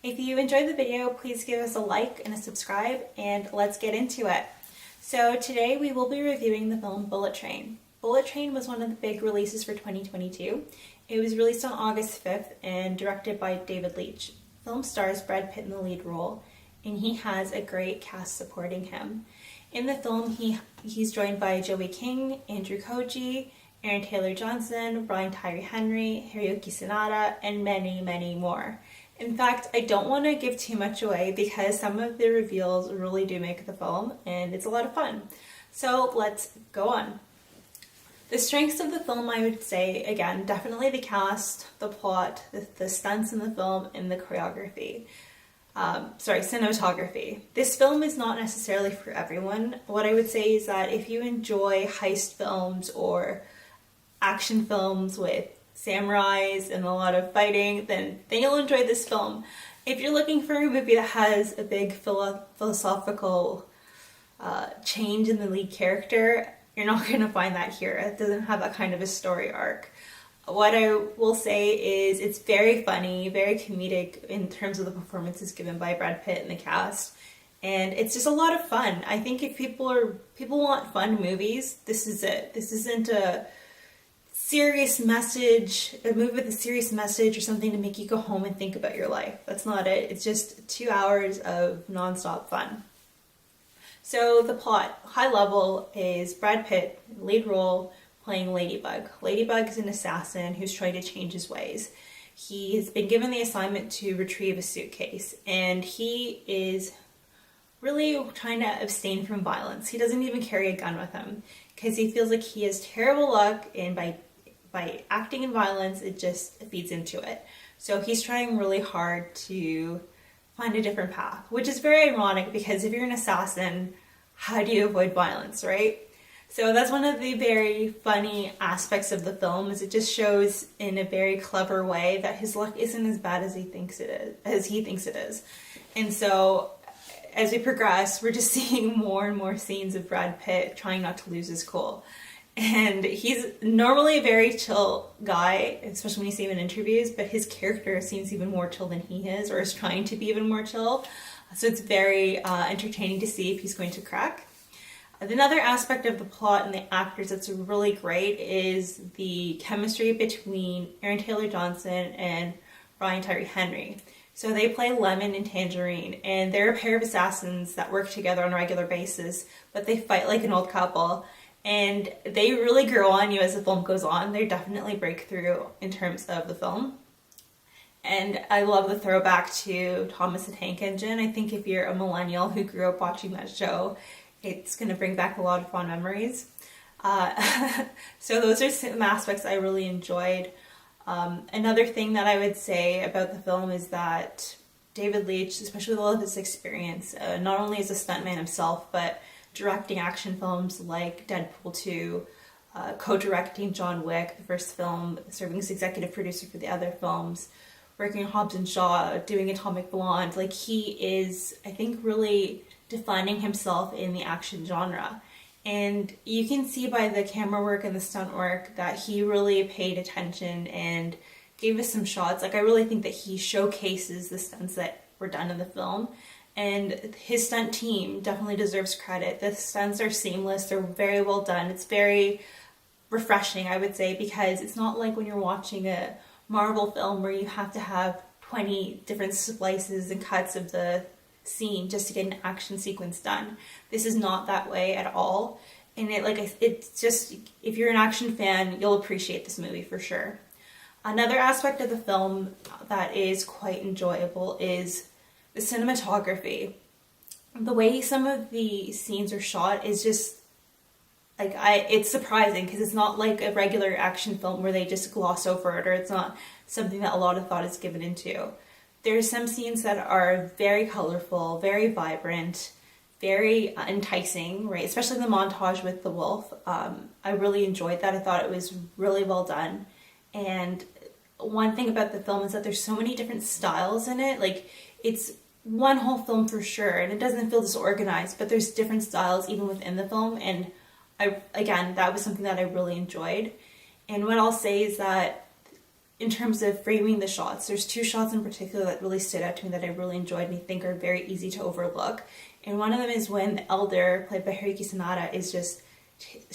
If you enjoyed the video, please give us a like and a subscribe, and let's get into it. So today we will be reviewing the film Bullet Train. Bullet Train was one of the big releases for 2022. It was released on August 5th and directed by David Leitch. The film stars Brad Pitt in the lead role, and he has a great cast supporting him. In the film, he's joined by Joey King, Andrew Koji, Aaron Taylor-Johnson, Brian Tyree Henry, Hiroyuki Sanada, and many, many more. In fact, I don't want to give too much away because some of the reveals really do make the film, and it's a lot of fun. So let's go on. The strengths of the film, I would say, again, definitely the cast, the plot, the stunts in the film, and the choreography. Cinematography. This film is not necessarily for everyone. What I would say is that if you enjoy heist films or action films with samurais and a lot of fighting, then you'll enjoy this film. If you're looking for a movie that has a big philosophical change in the lead character, you're not going to find that here. It doesn't have that kind of a story arc. What I will say is it's very funny, very comedic in terms of the performances given by Brad Pitt and the cast. And it's just a lot of fun. I think if people want fun movies, this is it. This isn't a serious message, a movie with a serious message or something to make you go home and think about your life. That's not it. It's just 2 hours of nonstop fun. So the plot, high level, is Brad Pitt, lead role, playing Ladybug. Ladybug is an assassin who's trying to change his ways. He has been given the assignment to retrieve a suitcase, and he is really trying to abstain from violence. He doesn't even carry a gun with him because he feels like he has terrible luck, and by acting in violence, it just feeds into it. So he's trying really hard to find a different path, which is very ironic because if you're an assassin, how do you avoid violence, right? So that's one of the very funny aspects of the film, is it just shows in a very clever way that his luck isn't as bad as he thinks it is. And so as we progress, we're just seeing more and more scenes of Brad Pitt trying not to lose his cool. And he's normally a very chill guy, especially when you see him in interviews, but his character seems even more chill than he is, or is trying to be even more chill. So it's very entertaining to see if he's going to crack. Another aspect of the plot and the actors that's really great is the chemistry between Aaron Taylor-Johnson and Brian Tyree Henry. So they play Lemon and Tangerine, and they're a pair of assassins that work together on a regular basis, but they fight like an old couple. And they really grow on you as the film goes on. They definitely break through in terms of the film. And I love the throwback to Thomas the Tank Engine. I think if you're a millennial who grew up watching that show, it's going to bring back a lot of fond memories. So those are some aspects I really enjoyed. Another thing that I would say about the film is that David Leitch, especially with all of his experience, not only as a stuntman himself, but directing action films like Deadpool 2, co-directing John Wick, the first film, serving as executive producer for the other films, working on Hobbs and Shaw, doing Atomic Blonde. Like, he is, I think, really defining himself in the action genre. And you can see by the camera work and the stunt work that he really paid attention and gave us some shots. Like, I really think that he showcases the stunts that were done in the film. And his stunt team definitely deserves credit. The stunts are seamless, they're very well done. It's very refreshing, I would say, because it's not like when you're watching a Marvel film where you have to have 20 different splices and cuts of the scene just to get an action sequence done. This is not that way at all. And it's just, if you're an action fan, you'll appreciate this movie for sure. Another aspect of the film that is quite enjoyable is the cinematography. The way some of the scenes are shot is just it's surprising because it's not like a regular action film where they just gloss over it, or it's not something that a lot of thought is given into. There's some scenes that are very colorful, very vibrant, very enticing, right? Especially the montage with the wolf. I really enjoyed that. I thought it was really well done. And one thing about the film is that there's so many different styles in it. Like, it's one whole film for sure, and it doesn't feel disorganized, but there's different styles even within the film, and that was something that I really enjoyed. And what I'll say is that in terms of framing the shots, there's two shots in particular that really stood out to me that I really enjoyed and I think are very easy to overlook. And one of them is when the elder, played by Hiroyuki Sanada, is just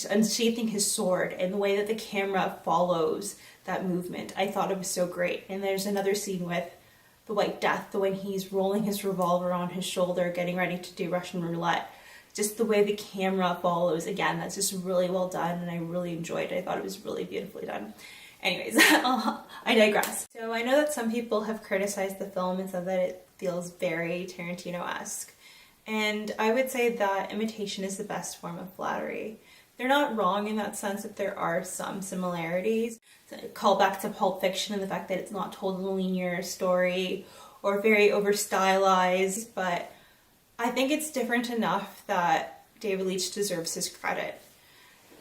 unsheathing his sword, and the way that the camera follows that movement, I thought it was so great. And there's another scene with the White Death, when he's rolling his revolver on his shoulder, getting ready to do Russian roulette. Just the way the camera follows, again, that's just really well done, and I really enjoyed it. I thought it was really beautifully done. Anyways, I digress. So I know that some people have criticized the film and said that it feels very Tarantino-esque. And I would say that imitation is the best form of flattery. They're not wrong in that sense that there are some similarities. Call back to Pulp Fiction and the fact that it's not told in a linear story or very over-stylized, but I think it's different enough that David Leitch deserves his credit.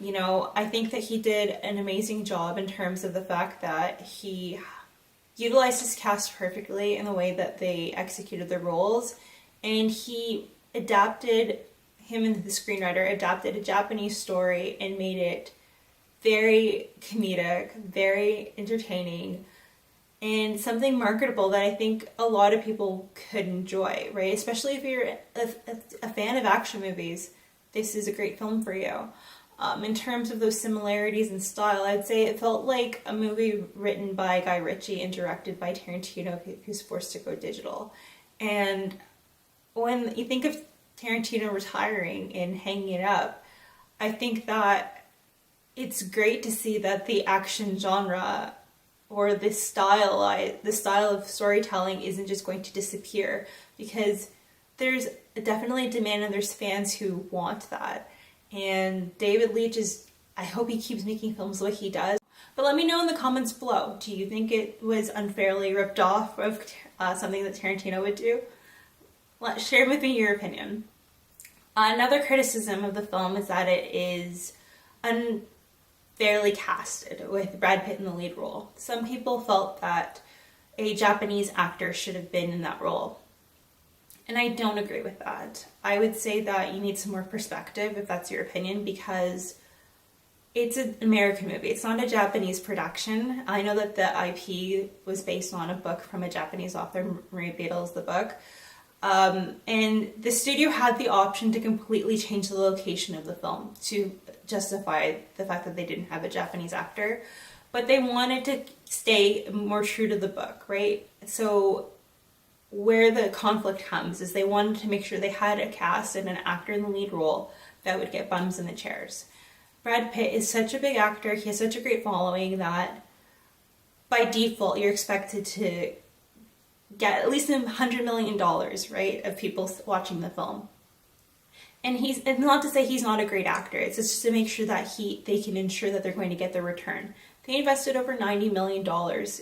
You know, I think that he did an amazing job in terms of the fact that he utilized his cast perfectly in the way that they executed their roles, and him and the screenwriter adapted a Japanese story and made it very comedic, very entertaining, and something marketable that I think a lot of people could enjoy, right? Especially if you're a fan of action movies, this is a great film for you. In terms of those similarities in style, I'd say it felt like a movie written by Guy Ritchie and directed by Tarantino, who's forced to go digital. And when you think of Tarantino retiring and hanging it up, I think that it's great to see that the action genre or the style of storytelling isn't just going to disappear, because there's definitely a demand and there's fans who want that. And David Leitch I hope he keeps making films the way he does. But let me know in the comments below, do you think it was unfairly ripped off of something that Tarantino would do? Share with me your opinion. Another criticism of the film is that it is unfairly casted with Brad Pitt in the lead role. Some people felt that a Japanese actor should have been in that role. And I don't agree with that. I would say that you need some more perspective if that's your opinion, because it's an American movie. It's not a Japanese production. I know that the IP was based on a book from a Japanese author, Marie Beadle's the book. And the studio had the option to completely change the location of the film to justify the fact that they didn't have a Japanese actor. But they wanted to stay more true to the book, right? So where the conflict comes is they wanted to make sure they had a cast and an actor in the lead role that would get bums in the chairs. Brad Pitt is such a big actor, he has such a great following that by default you're expected to get at least $100 million, right, of people watching the film. And not to say he's not a great actor, it's just to make sure that they can ensure that they're going to get their return. They invested over $90 million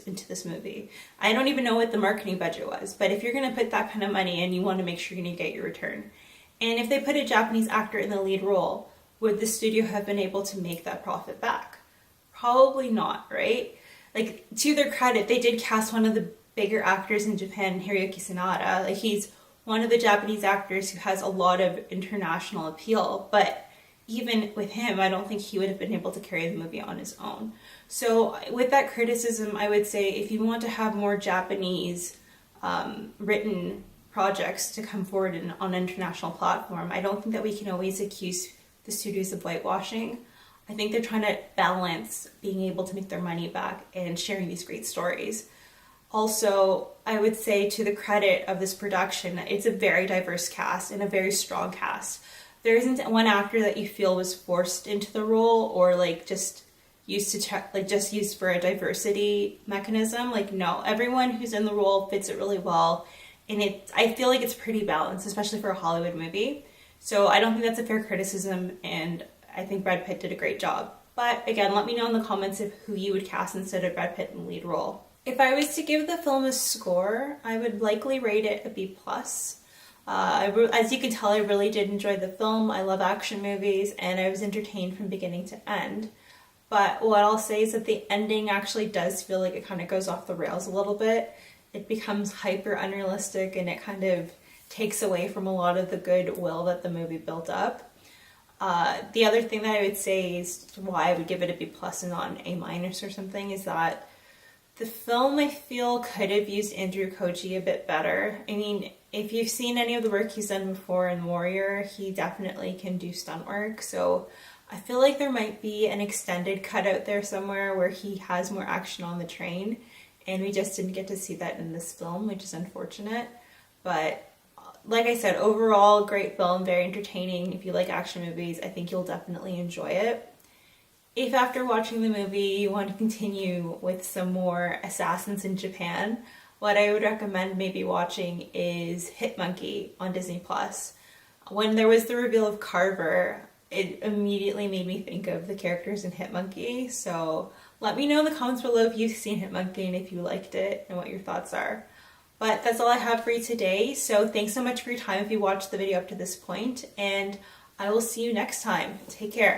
into this movie. I don't even know what the marketing budget was, but if you're going to put that kind of money in, you want to make sure you're going to get your return. And if they put a Japanese actor in the lead role, would the studio have been able to make that profit back? Probably not, right? Like, to their credit, they did cast one of the bigger actors in Japan, Hiroyuki Sanada. Like, he's one of the Japanese actors who has a lot of international appeal, but even with him, I don't think he would have been able to carry the movie on his own. So with that criticism, I would say if you want to have more Japanese written projects to come forward on an international platform, I don't think that we can always accuse the studios of whitewashing. I think they're trying to balance being able to make their money back and sharing these great stories. Also, I would say to the credit of this production, it's a very diverse cast and a very strong cast. There isn't one actor that you feel was forced into the role or just used for a diversity mechanism. Like, no, everyone who's in the role fits it really well, and I feel like it's pretty balanced, especially for a Hollywood movie. So I don't think that's a fair criticism, and I think Brad Pitt did a great job. But again, let me know in the comments who you would cast instead of Brad Pitt in the lead role. If I was to give the film a score, I would likely rate it a B+. As you can tell, I really did enjoy the film. I love action movies, and I was entertained from beginning to end. But what I'll say is that the ending actually does feel like it kind of goes off the rails a little bit. It becomes hyper unrealistic, and it kind of takes away from a lot of the goodwill that the movie built up. The other thing that I would say is why I would give it a B+ and not an A- or something is that The film, I feel, could have used Andrew Koji a bit better. I mean, if you've seen any of the work he's done before in Warrior, he definitely can do stunt work. So I feel like there might be an extended cut out there somewhere where he has more action on the train. And we just didn't get to see that in this film, which is unfortunate. But like I said, overall, great film, very entertaining. If you like action movies, I think you'll definitely enjoy it. If after watching the movie you want to continue with some more assassins in Japan, what I would recommend maybe watching is Hit Monkey on Disney Plus. When there was the reveal of Carver, it immediately made me think of the characters in Hit Monkey. So let me know in the comments below if you've seen Hit Monkey and if you liked it and what your thoughts are. But that's all I have for you today. So thanks so much for your time if you watched the video up to this point, and I will see you next time. Take care.